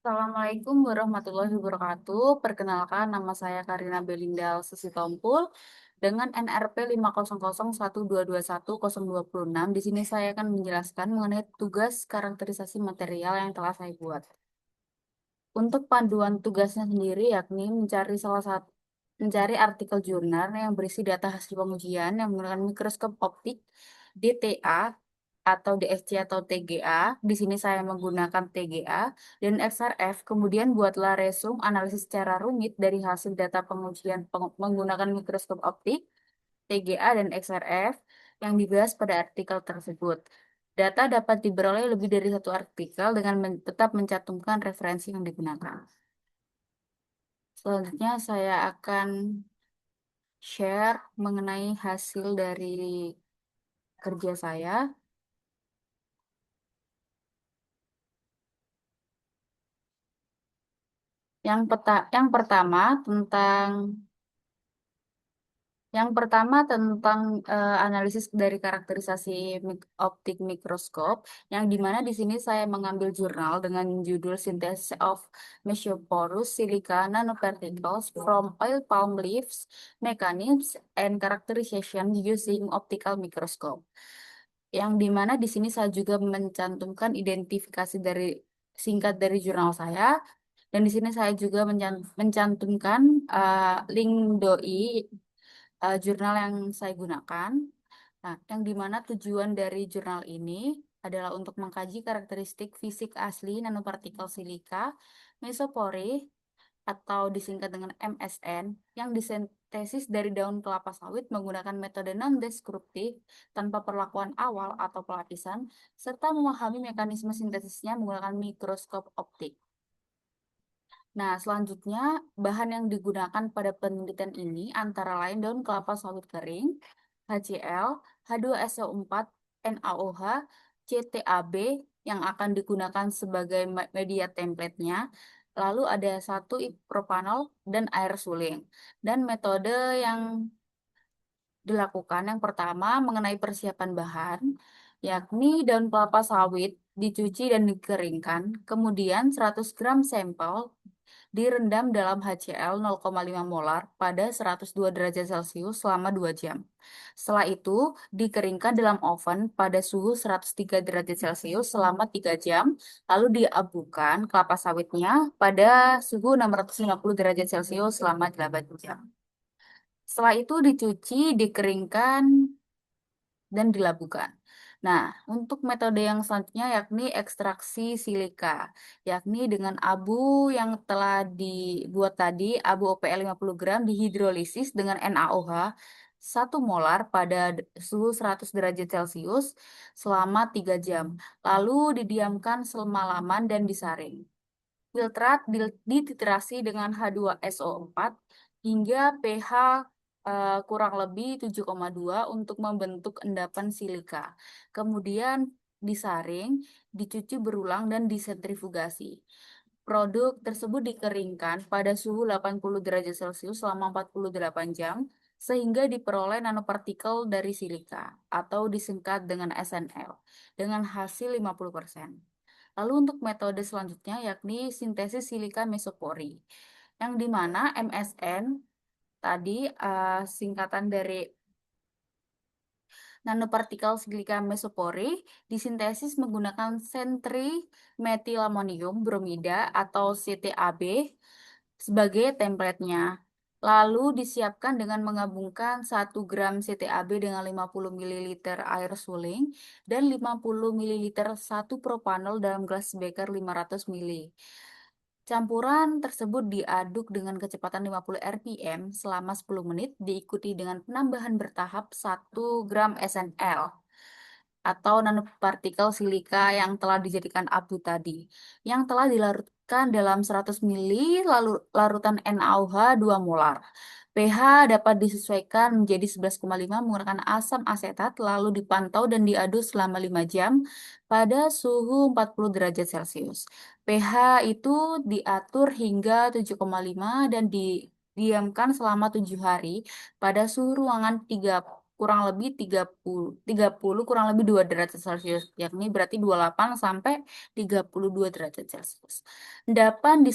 Assalamualaikum warahmatullahi wabarakatuh. Perkenalkan, nama saya Karina Belinda Susitompul dengan NRP 5001221 026. Di sini saya akan menjelaskan mengenai tugas karakterisasi material yang telah saya buat. Untuk panduan tugasnya sendiri yakni mencari artikel jurnal yang berisi data hasil pengujian yang menggunakan mikroskop optik DTA atau DSC atau TGA. Di sini saya menggunakan TGA dan XRF. Kemudian buatlah resume analisis secara rumit dari hasil data pengujian menggunakan mikroskop optik TGA dan XRF yang dibahas pada artikel tersebut. Data dapat diperoleh lebih dari satu artikel dengan tetap mencantumkan referensi yang digunakan. Selanjutnya saya akan share mengenai hasil dari kerja saya. Yang pertama tentang analisis dari karakterisasi optik mikroskop, yang dimana di sini saya mengambil jurnal dengan judul Synthesis of Mesoporous Silica Nanoparticles from Oil Palm Leaves, Mechanisms and Characterization Using Optical Microscope. Yang dimana di sini saya juga mencantumkan identifikasi dari singkat dari jurnal saya, dan di sini saya juga mencantumkan link doi jurnal yang saya gunakan. Nah, yang dimana tujuan dari jurnal ini adalah untuk mengkaji karakteristik fisik asli nanopartikel silika mesopore atau disingkat dengan MSN yang disintesis dari daun kelapa sawit menggunakan metode non-destruktif tanpa perlakuan awal atau pelapisan, serta memahami mekanisme sintesisnya menggunakan mikroskop optik. Nah, selanjutnya bahan yang digunakan pada penelitian ini antara lain daun kelapa sawit kering, HCl, H2SO4, NaOH, CTAB yang akan digunakan sebagai media template-nya. Lalu ada satu propanol dan air suling. Dan metode yang dilakukan yang pertama mengenai persiapan bahan, yakni daun kelapa sawit dicuci dan dikeringkan, kemudian 100 gram sampel direndam dalam HCl 0,5 molar pada 102 derajat Celcius selama 2 jam. Setelah itu, dikeringkan dalam oven pada suhu 103 derajat Celcius selama 3 jam, lalu diabukan kelapa sawitnya pada suhu 650 derajat Celcius selama 8 jam. Setelah itu dicuci, dikeringkan, dan dilabuhkan. Nah, untuk metode yang selanjutnya yakni ekstraksi silika, yakni dengan abu yang telah dibuat tadi, abu OPL 50 gram dihidrolisis dengan NaOH 1 molar pada suhu 100 derajat Celcius selama 3 jam. Lalu didiamkan semalaman dan disaring. Filtrat dititrasi dengan H2SO4 hingga pH kurang lebih 7,2 untuk membentuk endapan silika. Kemudian disaring, dicuci berulang dan disentrifugasi. Produk tersebut dikeringkan pada suhu 80 derajat Celcius selama 48 jam sehingga diperoleh nanopartikel dari silika atau disingkat dengan SNL dengan hasil 50%. Lalu untuk metode selanjutnya yakni sintesis silika mesopori, yang dimana MSN tadi singkatan dari nanopartikel silika mesopore disintesis menggunakan sentrimetilamonium bromida atau CTAB sebagai templatenya. Lalu disiapkan dengan menggabungkan 1 gram CTAB dengan 50 ml air suling dan 50 ml 1 propanol dalam gelas beker 500 ml. Campuran tersebut diaduk dengan kecepatan 50 rpm selama 10 menit diikuti dengan penambahan bertahap 1 gram SNL atau nanopartikel silika yang telah dijadikan abu tadi, yang telah dilarutkan dalam 100 ml lalu larutan NaOH 2 molar. pH dapat disesuaikan menjadi 11,5 menggunakan asam asetat lalu dipantau dan diaduk selama 5 jam pada suhu 40 derajat Celcius. pH itu diatur hingga 7,5 dan didiamkan selama 7 hari pada suhu ruangan kurang lebih 30 kurang lebih 2 derajat Celcius, yakni berarti 28 sampai 32 derajat Celcius. Endapan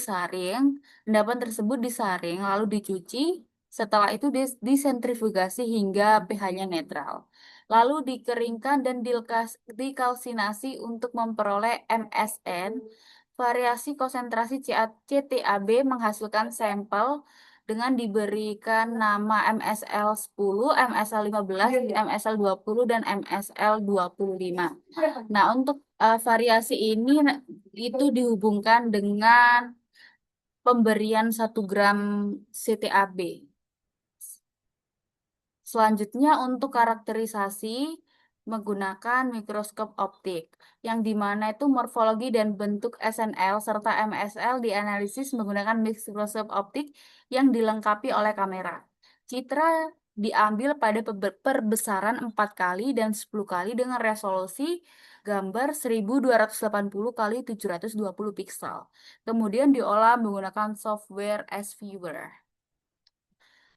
tersebut disaring lalu dicuci, setelah itu disentrifugasi hingga pH-nya netral. Lalu dikeringkan dan dikalsinasi untuk memperoleh MSN. Variasi konsentrasi CTAB menghasilkan sampel dengan diberikan nama MSL 10, MSL 15, MSL 20, dan MSL 25. Nah, untuk variasi ini itu dihubungkan dengan pemberian 1 gram CTAB. Selanjutnya untuk karakterisasi menggunakan mikroskop optik, yang dimana itu morfologi dan bentuk SNL serta MSL dianalisis menggunakan mikroskop optik yang dilengkapi oleh kamera. Citra diambil pada perbesaran 4 kali dan 10 kali dengan resolusi gambar 1280 kali 720 piksel. Kemudian diolah menggunakan software S-Viewer.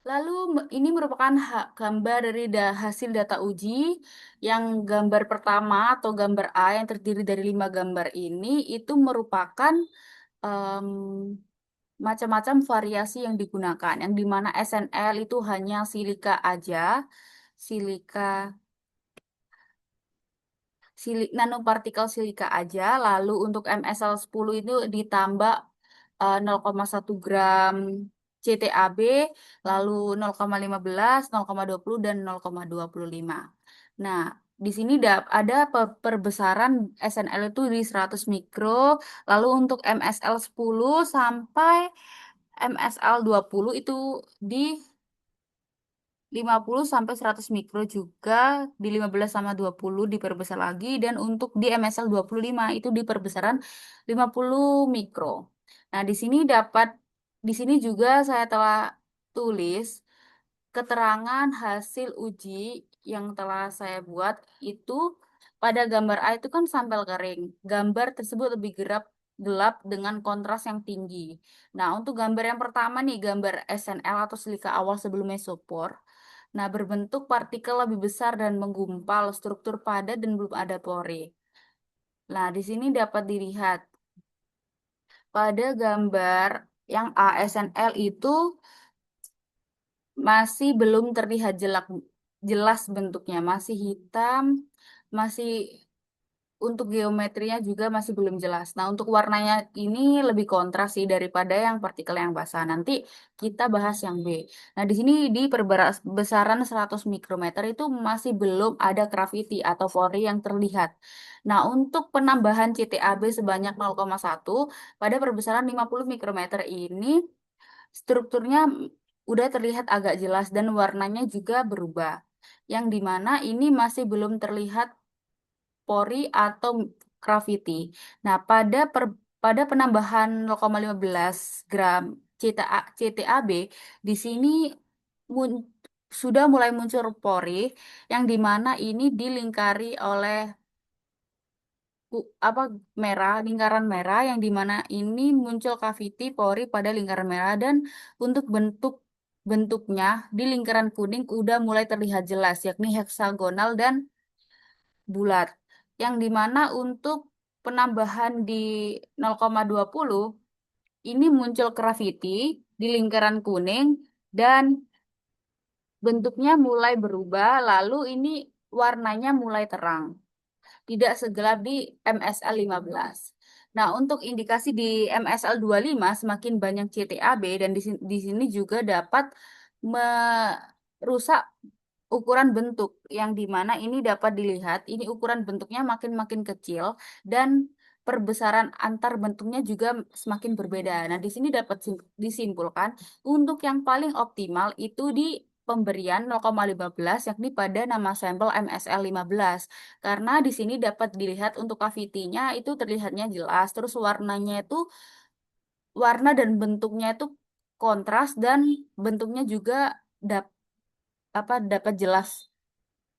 Lalu ini merupakan gambar dari hasil data uji yang gambar pertama atau gambar A yang terdiri dari 5 gambar ini itu merupakan em, macam-macam variasi yang digunakan, yang dimana SNL itu hanya silika aja, silika nanopartikel silika aja. Lalu untuk MSL 10 itu ditambah 0,1 gram CTAB, lalu 0,15, 0,20, dan 0,25. Nah, di sini ada perbesaran SNL itu di 100 mikro, lalu untuk MSL 10 sampai MSL 20 itu di 50 sampai 100 mikro juga, di 15 sama 20 diperbesar lagi, dan untuk di MSL 25 itu di perbesaran 50 mikro. Nah, di sini juga saya telah tulis keterangan hasil uji yang telah saya buat itu. Pada gambar A itu kan sampel kering. Gambar tersebut lebih gelap dengan kontras yang tinggi. Nah, untuk gambar yang pertama nih, gambar SNL atau silika awal sebelum mesopor. Nah, berbentuk partikel lebih besar dan menggumpal, struktur padat dan belum ada pori. Nah, di sini dapat dilihat pada gambar yang ASNL itu masih belum terlihat jelas bentuknya, masih hitam, masih untuk geometrinya juga masih belum jelas. Nah, untuk warnanya ini lebih kontras sih daripada yang partikel yang basah. Nanti kita bahas yang B. Nah, di sini di perbesaran 100 mikrometer itu masih belum ada gravity atau pori yang terlihat. Nah, untuk penambahan CTAB sebanyak 0,1 pada perbesaran 50 mikrometer ini, strukturnya udah terlihat agak jelas dan warnanya juga berubah. Yang dimana ini masih belum terlihat pori atau gravity. Nah, pada penambahan 0,15 gram CTAB di sini mun- sudah mulai muncul pori yang dimana ini dilingkari oleh apa merah, lingkaran merah, yang dimana ini muncul cavity pori pada lingkaran merah, dan untuk bentuknya di lingkaran kuning udah mulai terlihat jelas, yakni heksagonal dan bulat, yang dimana untuk penambahan di 0,20 ini muncul grafiti di lingkaran kuning dan bentuknya mulai berubah, lalu ini warnanya mulai terang, tidak segelap di MSL 15. Nah, untuk indikasi di MSL 25 semakin banyak CTAB, dan di sini juga dapat merusak ukuran bentuk, yang dimana ini dapat dilihat ini ukuran bentuknya makin-makin kecil dan perbesaran antar bentuknya juga semakin berbeda. Nah, di sini dapat disimpulkan untuk yang paling optimal itu di pemberian 0,15, yakni pada nama sampel MSL 15, karena di sini dapat dilihat untuk cavity-nya itu terlihatnya jelas, terus warna dan bentuknya itu kontras, dan bentuknya juga dapat jelas,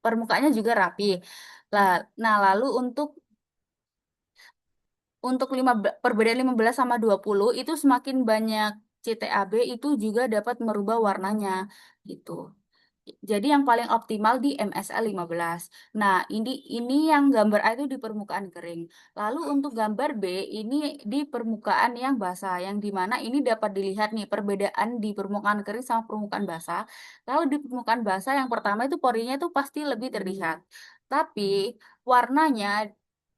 permukaannya juga rapi. Lah, nah lalu untuk perbedaan 15 sama 20 itu semakin banyak CTAB itu juga dapat merubah warnanya gitu. Jadi yang paling optimal di MSL 15. Nah, ini yang gambar A itu di permukaan kering. Lalu untuk gambar B ini di permukaan yang basah, yang dimana ini dapat dilihat nih perbedaan di permukaan kering sama permukaan basah. Lalu di permukaan basah yang pertama itu porinya itu pasti lebih terlihat. Tapi warnanya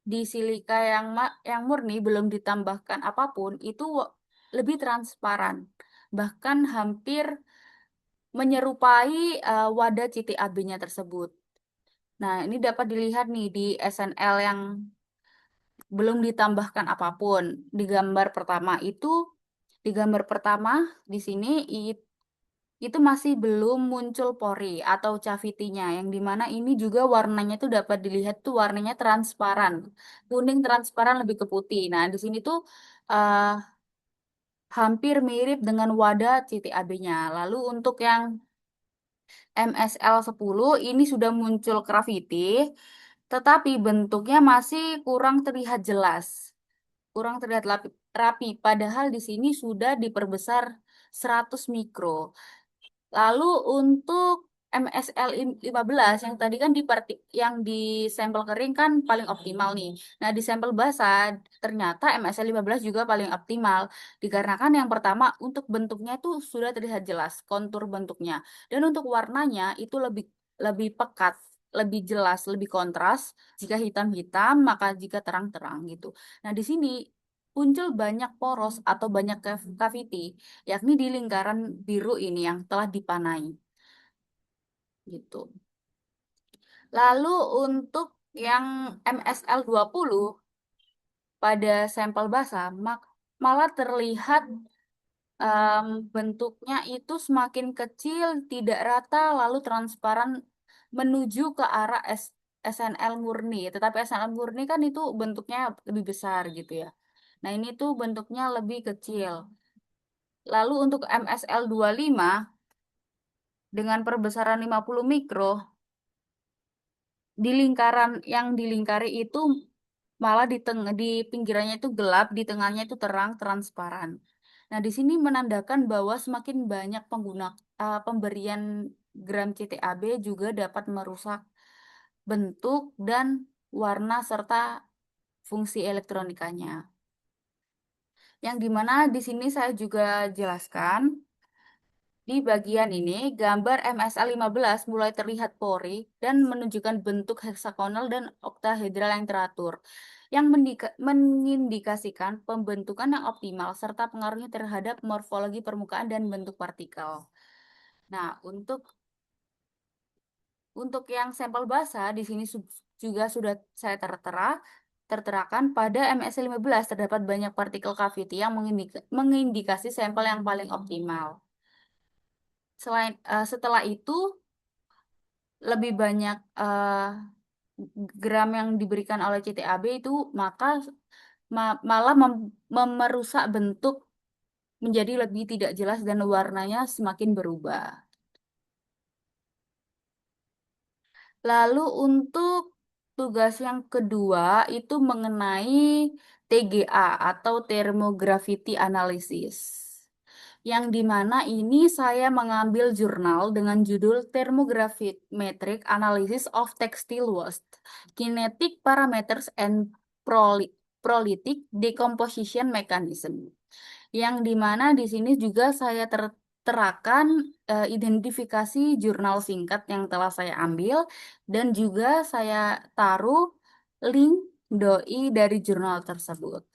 di silika yang murni belum ditambahkan apapun itu lebih transparan. Bahkan hampir menyerupai wadah CTAB-nya tersebut. Nah, ini dapat dilihat nih di SNL yang belum ditambahkan apapun. Di gambar pertama di sini itu masih belum muncul pori atau cavity-nya, yang dimana ini juga warnanya tuh dapat dilihat tuh warnanya transparan, kuning transparan lebih ke putih. Nah, di sini tuh eh, hampir mirip dengan wadah CTAB-nya. Lalu untuk yang MSL 10 ini sudah muncul grafiti, tetapi bentuknya masih kurang terlihat jelas, kurang terlihat rapi. Padahal di sini sudah diperbesar 100 mikro. Lalu untuk MSL 15 yang tadi kan yang di sampel kering kan paling optimal nih. Nah, di sampel basah ternyata MSL 15 juga paling optimal dikarenakan yang pertama untuk bentuknya itu sudah terlihat jelas kontur bentuknya, dan untuk warnanya itu lebih lebih pekat, lebih jelas, lebih kontras. Jika hitam-hitam, maka jika terang-terang gitu. Nah, di sini muncul banyak poros atau banyak cavity, yakni di lingkaran biru ini yang telah dipanai gitu. Lalu untuk yang MSL 20 pada sampel basah malah terlihat bentuknya itu semakin kecil, tidak rata, lalu transparan menuju ke arah SNL murni. Tetapi SNL murni kan itu bentuknya lebih besar gitu ya. Nah, ini tuh bentuknya lebih kecil. Lalu untuk MSL 25 dengan perbesaran 50 mikro, di lingkaran yang dilingkari itu malah di pinggirannya itu gelap, di tengahnya itu terang, transparan. Nah, di sini menandakan bahwa semakin banyak pemberian gram CTAB juga dapat merusak bentuk dan warna serta fungsi elektronikanya. Yang dimana di sini saya juga jelaskan. Di bagian ini, gambar MSA15 mulai terlihat pori dan menunjukkan bentuk heksagonal dan oktahedral yang teratur, yang mengindikasikan pembentukan yang optimal serta pengaruhnya terhadap morfologi permukaan dan bentuk partikel. Nah, untuk yang sampel basah di sini juga sudah saya terterakan pada MS15 terdapat banyak partikel cavity yang mengindikasi sampel yang paling optimal. Setelah itu lebih banyak gram yang diberikan oleh CTAB itu, maka malah merusak bentuk menjadi lebih tidak jelas dan warnanya semakin berubah. Lalu untuk tugas yang kedua itu mengenai TGA atau Thermogravity Analysis. Yang dimana ini saya mengambil jurnal dengan judul Thermogravmetric Analysis of Textile Waste, Kinetic Parameters and Prolytic Decomposition Mechanism. Yang dimana di sini juga saya terakan identifikasi jurnal singkat yang telah saya ambil, dan juga saya taruh link doi dari jurnal tersebut.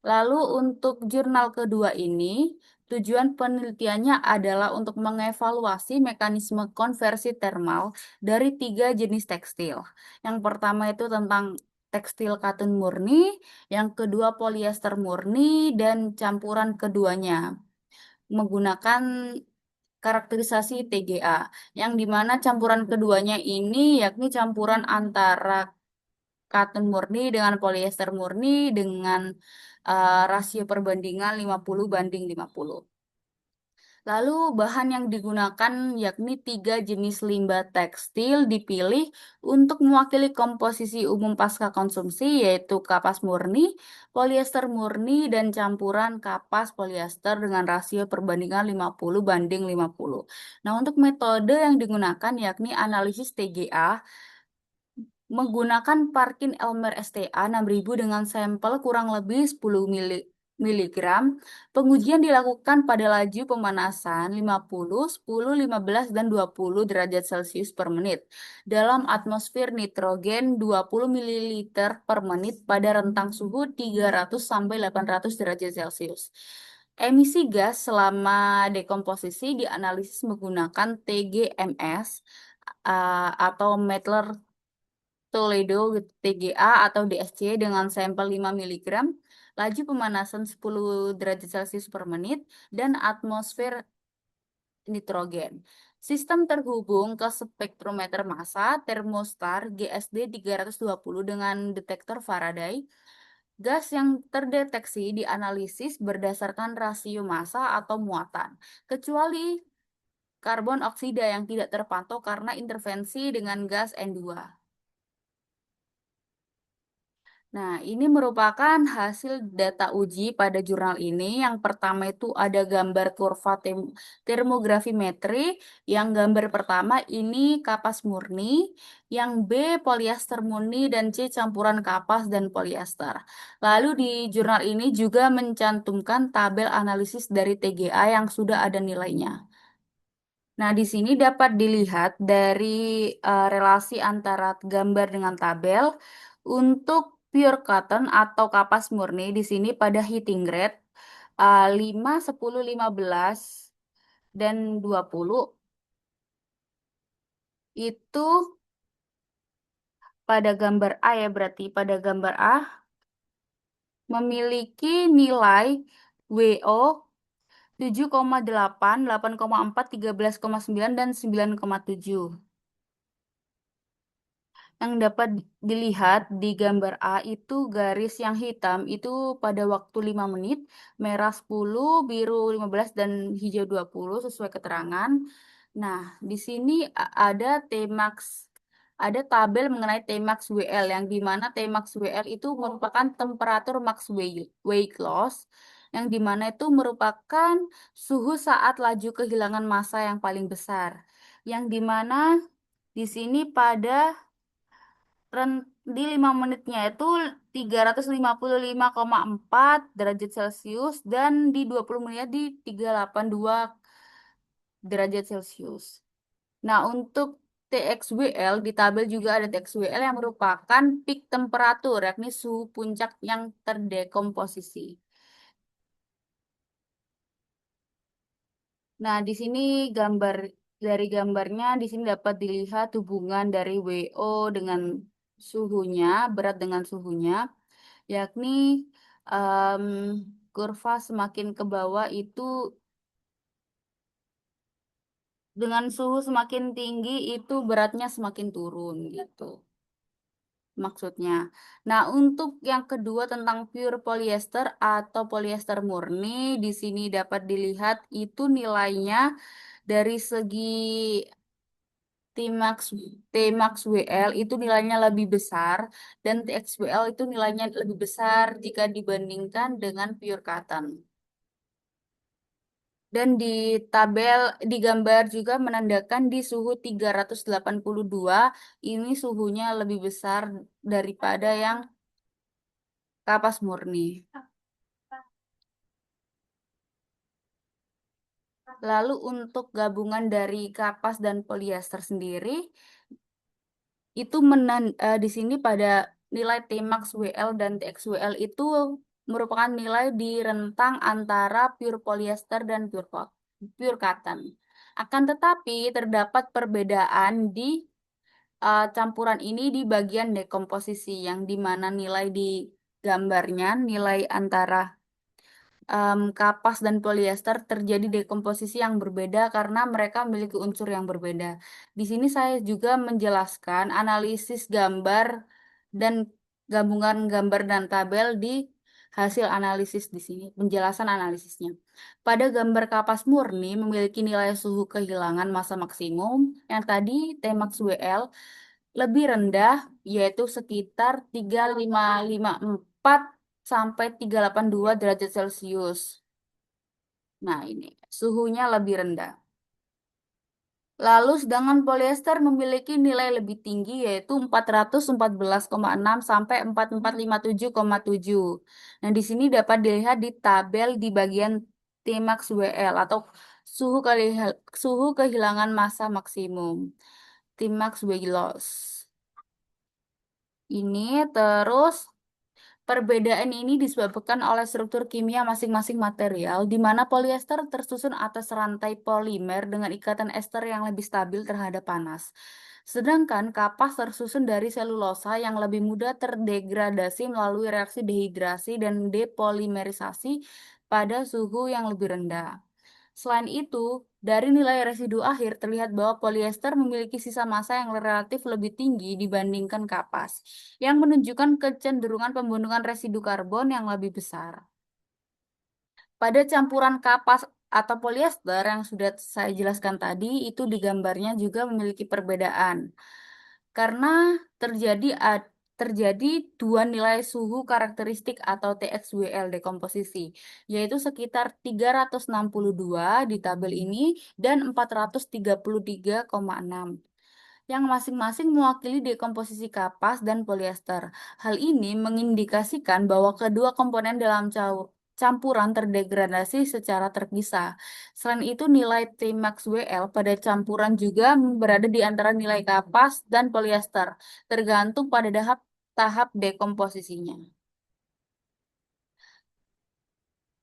Lalu untuk jurnal kedua ini, tujuan penelitiannya adalah untuk mengevaluasi mekanisme konversi termal dari 3 jenis tekstil. Yang pertama itu tentang tekstil katun murni, yang kedua polyester murni, dan campuran keduanya menggunakan karakterisasi TGA, yang dimana campuran keduanya ini yakni campuran antara katun murni dengan polyester murni dengan rasio perbandingan 50 banding 50. Lalu bahan yang digunakan yakni tiga jenis limbah tekstil dipilih untuk mewakili komposisi umum pasca konsumsi yaitu kapas murni, polyester murni, dan campuran kapas polyester dengan rasio perbandingan 50:50. Nah, untuk metode yang digunakan yakni analisis TGA menggunakan Parkin Elmer STA 6000 dengan sampel kurang lebih 10 miligram. Pengujian dilakukan pada laju pemanasan 50, 10, 15, dan 20 derajat Celcius per menit dalam atmosfer nitrogen 20 mililiter per menit pada rentang suhu 300 sampai 800 derajat Celcius. Emisi gas selama dekomposisi dianalisis menggunakan TGMS atau Mettler Toledo TGA atau DSC dengan sampel 5 miligram, laju pemanasan 10 derajat Celcius per menit, dan atmosfer nitrogen. Sistem terhubung ke spektrometer massa termostar GSD 320 dengan detektor Faraday. Gas yang terdeteksi dianalisis berdasarkan rasio massa atau muatan, kecuali karbon oksida yang tidak terpantau karena intervensi dengan gas N2. Nah, ini merupakan hasil data uji pada jurnal ini. Yang pertama itu ada gambar kurva termografimetri. Yang gambar pertama ini kapas murni, yang B polyester murni, dan C campuran kapas dan polyester. Lalu di jurnal ini juga mencantumkan tabel analisis dari TGA yang sudah ada nilainya. Nah, di sini dapat dilihat dari relasi antara gambar dengan tabel. Untuk pure cotton atau kapas murni di sini pada heating grade 5, 10, 15, dan 20 itu pada gambar A ya, berarti pada gambar A memiliki nilai WO 7,8, 8,4, 13,9, dan 9,7. Yang dapat dilihat di gambar A itu garis yang hitam itu pada waktu 5 menit, merah 10, biru 15, dan hijau 20 sesuai keterangan. Nah, di sini ada Tmax, ada tabel mengenai Tmax WL yang dimana Tmax WL itu merupakan temperatur max weight loss yang dimana itu merupakan suhu saat laju kehilangan massa yang paling besar. Yang dimana di sini pada di 5 menitnya itu 355,4 derajat Celcius dan di 20 menitnya di 382 derajat Celcius. Nah, untuk TXWL di tabel juga ada TXWL yang merupakan peak temperatur, yakni suhu puncak yang terdekomposisi. Nah, di sini gambar dari gambarnya di sini dapat dilihat hubungan dari WO dengan suhunya, berat dengan suhunya, yakni em, kurva semakin ke bawah itu dengan suhu semakin tinggi itu beratnya semakin turun gitu maksudnya. Nah, untuk yang kedua tentang pure polyester atau polyester murni di sini dapat dilihat itu nilainya dari segi Tmax Tmax WL itu nilainya lebih besar dan TXWL itu nilainya lebih besar jika dibandingkan dengan pure cotton. Dan di tabel, di gambar juga menandakan di suhu 382, ini suhunya lebih besar daripada yang kapas murni. Lalu untuk gabungan dari kapas dan polyester sendiri, itu di sini pada nilai Tmax WL dan TXWL itu merupakan nilai di rentang antara pure polyester dan pure cotton. Akan tetapi terdapat perbedaan di campuran ini di bagian dekomposisi yang di mana nilai di gambarnya, nilai antara kapas dan polyester terjadi dekomposisi yang berbeda karena mereka memiliki unsur yang berbeda. Di sini saya juga menjelaskan analisis gambar dan gabungan gambar dan tabel di Hasil analisis di sini, penjelasan analisisnya. Pada gambar kapas murni memiliki nilai suhu kehilangan massa maksimum yang tadi Tmax WL lebih rendah, yaitu sekitar 3554 sampai 382 derajat Celcius. Nah, ini suhunya lebih rendah. Lalu sedangkan polyester memiliki nilai lebih tinggi yaitu 414,6 sampai 4457,7. Nah, di sini dapat dilihat di tabel di bagian Tmax WL atau suhu kehilangan massa maksimum. Tmax weight loss. Ini terus perbedaan ini disebabkan oleh struktur kimia masing-masing material, di mana polyester tersusun atas rantai polimer dengan ikatan ester yang lebih stabil terhadap panas. Sedangkan kapas tersusun dari selulosa yang lebih mudah terdegradasi melalui reaksi dehidrasi dan depolimerisasi pada suhu yang lebih rendah. Selain itu, dari nilai residu akhir terlihat bahwa polyester memiliki sisa massa yang relatif lebih tinggi dibandingkan kapas, yang menunjukkan kecenderungan pembunuhan residu karbon yang lebih besar. Pada campuran kapas atau polyester yang sudah saya jelaskan tadi, itu di gambarnya juga memiliki perbedaan. Karena terjadi terjadi dua nilai suhu karakteristik atau TXWL dekomposisi, yaitu sekitar 362 di tabel ini dan 433,6 yang masing-masing mewakili dekomposisi kapas dan polyester. Hal ini mengindikasikan bahwa kedua komponen dalam campuran terdegradasi secara terpisah. Selain itu, nilai Tmax WL pada campuran juga berada di antara nilai kapas dan polyester, tergantung pada tahap dekomposisinya.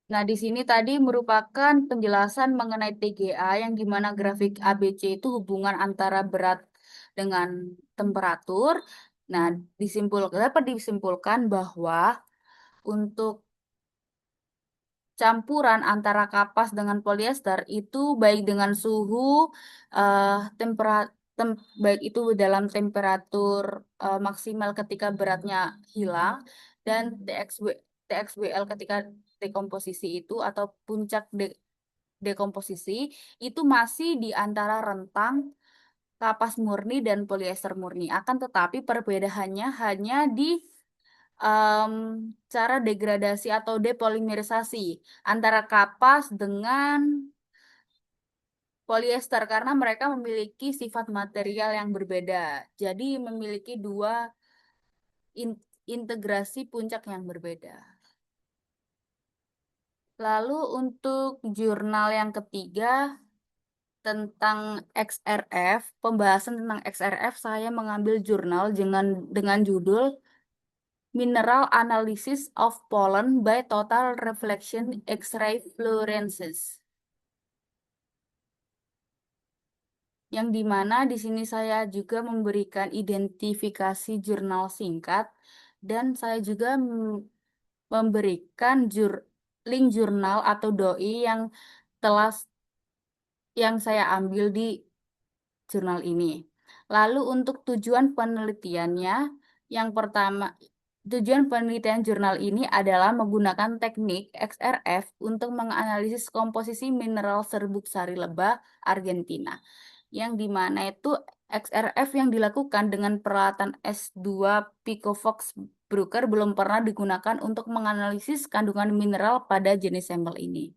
Nah, di sini tadi merupakan penjelasan mengenai TGA yang dimana grafik ABC itu hubungan antara berat dengan temperatur. Nah, dapat disimpulkan bahwa untuk campuran antara kapas dengan polyester itu baik dengan suhu temperatur baik itu dalam temperatur maksimal ketika beratnya hilang dan TXWL ketika dekomposisi itu atau puncak dekomposisi itu masih di antara rentang kapas murni dan polyester murni. Akan tetapi perbedaannya hanya di em, cara degradasi atau depolimerisasi antara kapas dengan polyester karena mereka memiliki sifat material yang berbeda. Jadi memiliki dua integrasi puncak yang berbeda. Lalu untuk jurnal yang ketiga tentang XRF, pembahasan tentang XRF saya mengambil jurnal dengan judul Mineral Analysis of Pollen by Total Reflection X-ray Fluorescence. Yang dimana di sini saya juga memberikan identifikasi jurnal singkat dan saya juga memberikan link jurnal atau doi yang telah saya ambil di jurnal ini. Lalu untuk tujuan penelitiannya, yang pertama, tujuan penelitian jurnal ini adalah menggunakan teknik XRF untuk menganalisis komposisi mineral serbuk sari lebah Argentina, yang dimana itu XRF yang dilakukan dengan peralatan S2 Picovox Bruker belum pernah digunakan untuk menganalisis kandungan mineral pada jenis sampel ini.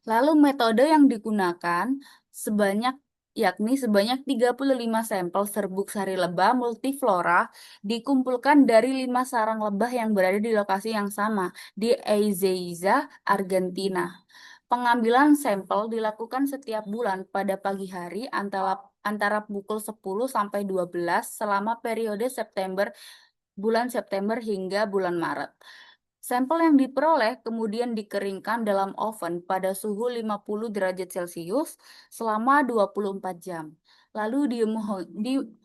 Lalu metode yang digunakan sebanyak sebanyak 35 sampel serbuk sari lebah multiflora dikumpulkan dari 5 sarang lebah yang berada di lokasi yang sama di Ezeiza, Argentina. Pengambilan sampel dilakukan setiap bulan pada pagi hari antara pukul 10 sampai 12 selama periode bulan September hingga bulan Maret. Sampel yang diperoleh kemudian dikeringkan dalam oven pada suhu 50 derajat Celcius selama 24 jam. Lalu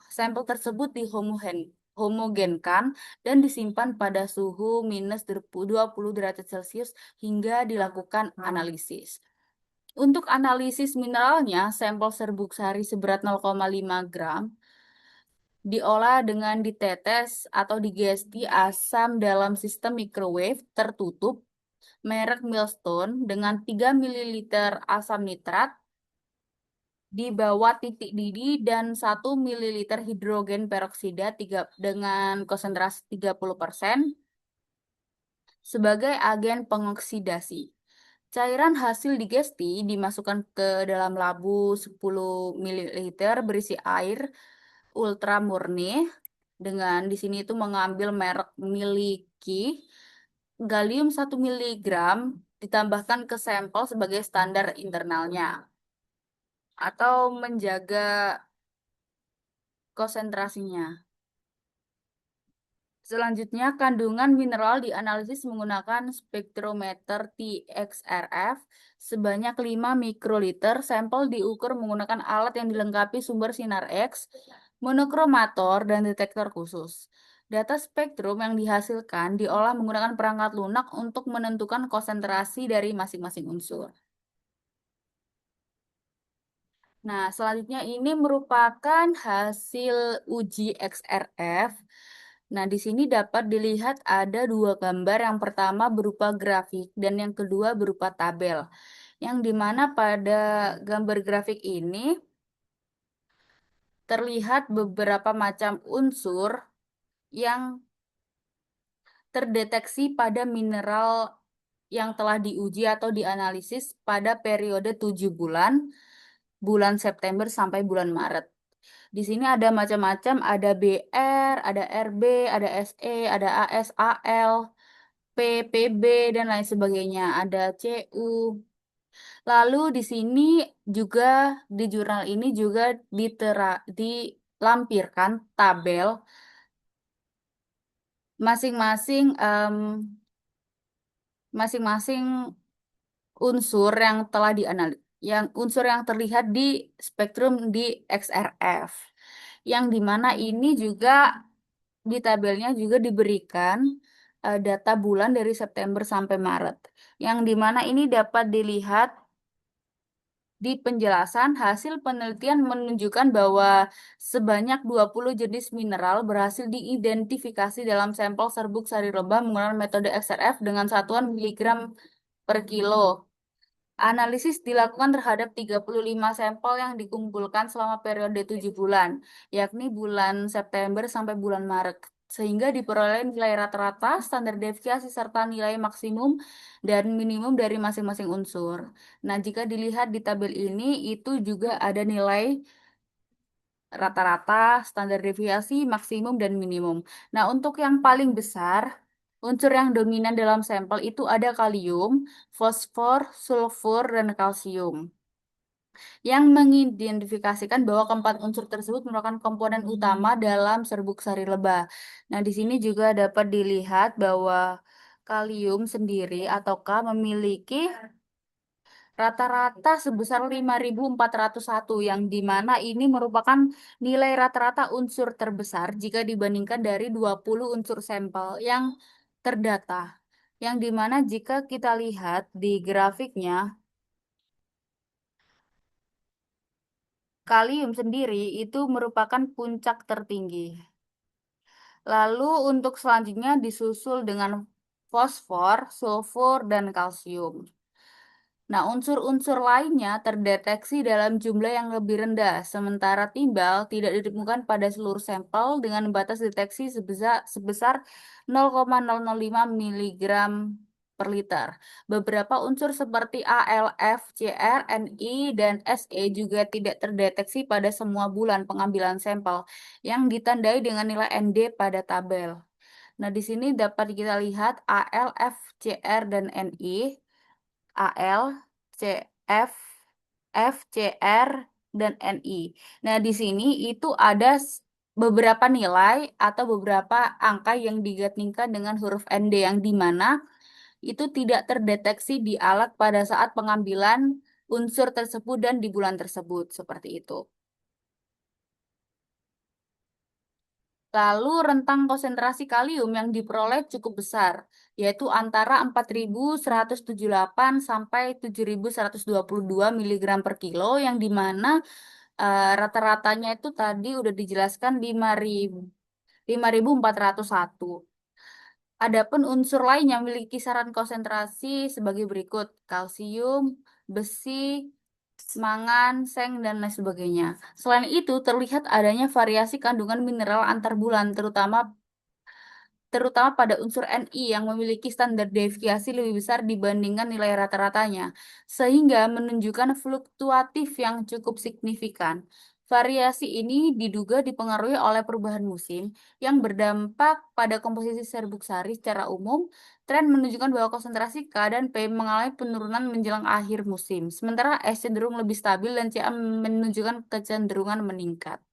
sampel tersebut dihomogenkan dan disimpan pada suhu minus 20 derajat Celcius hingga dilakukan analisis. Untuk analisis mineralnya, sampel serbuk sari seberat 0,5 gram diolah dengan ditetes atau digesti asam dalam sistem microwave tertutup merek Milestone dengan 3 mililiter asam nitrat di bawah titik didih dan 1 mililiter hidrogen peroksida dengan konsentrasi 30% sebagai agen pengoksidasi. Cairan hasil digesti dimasukkan ke dalam labu 10 mililiter berisi air ultra murni dengan di sini itu mengambil merek miliki gallium 1 miligram ditambahkan ke sampel sebagai standar internalnya atau menjaga konsentrasinya. Selanjutnya, kandungan mineral dianalisis menggunakan spektrometer TXRF sebanyak 5 mikroliter. Sampel diukur menggunakan alat yang dilengkapi sumber sinar X, monokromator, dan detektor khusus. Data spektrum yang dihasilkan diolah menggunakan perangkat lunak untuk menentukan konsentrasi dari masing-masing unsur. Nah, selanjutnya ini merupakan hasil uji XRF. Nah, di sini dapat dilihat ada dua gambar. Yang pertama berupa grafik dan yang kedua berupa tabel. Yang dimana pada gambar grafik ini terlihat beberapa macam unsur yang terdeteksi pada mineral yang telah diuji atau dianalisis pada periode 7 bulan, bulan September sampai bulan Maret. Di sini ada macam-macam, ada BR, ada RB, ada SE, ada AS, AL, PPB, dan lain sebagainya. Ada CU. Lalu di sini juga, di jurnal ini juga dilampirkan tabel masing-masing masing-masing unsur yang telah dianalisis, yang unsur yang terlihat di spektrum di XRF. Yang dimana ini juga di tabelnya juga diberikan data bulan dari September sampai Maret. Yang dimana ini dapat dilihat di penjelasan hasil penelitian menunjukkan bahwa sebanyak 20 jenis mineral berhasil diidentifikasi dalam sampel serbuk sari lebah menggunakan metode XRF dengan satuan miligram per kilo. Analisis dilakukan terhadap 35 sampel yang dikumpulkan selama periode 7 bulan, yakni bulan September sampai bulan Maret, sehingga diperoleh nilai rata-rata, standar deviasi, serta nilai maksimum dan minimum dari masing-masing unsur. Nah, jika dilihat di tabel ini, itu juga ada nilai rata-rata, standar deviasi, maksimum, dan minimum. Nah, untuk yang paling besar, unsur yang dominan dalam sampel itu ada kalium, fosfor, sulfur, dan kalsium yang mengidentifikasikan bahwa keempat unsur tersebut merupakan komponen utama dalam serbuk sari lebah. Nah, di sini juga dapat dilihat bahwa kalium sendiri atau K memiliki rata-rata sebesar 5.401 yang dimana ini merupakan nilai rata-rata unsur terbesar jika dibandingkan dari 20 unsur sampel yang terdata. Yang dimana jika kita lihat di grafiknya, kalium sendiri itu merupakan puncak tertinggi. Lalu untuk selanjutnya disusul dengan fosfor, sulfur, dan kalsium. Nah, unsur-unsur lainnya terdeteksi dalam jumlah yang lebih rendah, sementara timbal tidak ditemukan pada seluruh sampel dengan batas deteksi sebesar 0,005 miligram per liter. Beberapa unsur seperti ALF, CR, Ni, dan Se juga tidak terdeteksi pada semua bulan pengambilan sampel yang ditandai dengan nilai Nd pada tabel. Nah, di sini dapat kita lihat ALF, CR, dan Ni. AL, CF, FCR, dan NI. Nah, di sini itu ada beberapa nilai atau beberapa angka yang digandingkan dengan huruf ND yang di mana itu tidak terdeteksi di alat pada saat pengambilan unsur tersebut dan di bulan tersebut, seperti itu. Lalu rentang konsentrasi kalium yang diperoleh cukup besar, yaitu antara 4.178 sampai 7.122 miligram per kilo, yang dimana Rata-ratanya itu tadi udah dijelaskan 5.401. Adapun unsur lain yang memiliki kisaran konsentrasi sebagai berikut: kalsium, besi, mangan, seng, dan lain sebagainya. Selain itu, terlihat adanya variasi kandungan mineral antar bulan, terutama pada unsur Ni yang memiliki standar deviasi lebih besar dibandingkan nilai rata-ratanya, sehingga menunjukkan fluktuatif yang cukup signifikan. Variasi ini diduga dipengaruhi oleh perubahan musim yang berdampak pada komposisi serbuk sari secara umum. Tren menunjukkan bahwa konsentrasi K dan P mengalami penurunan menjelang akhir musim, sementara S cenderung lebih stabil dan Ca menunjukkan kecenderungan meningkat.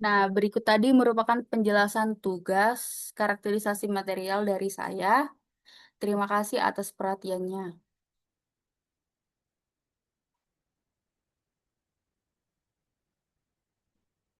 Nah, berikut tadi merupakan penjelasan tugas karakterisasi material dari saya. Terima kasih atas perhatiannya.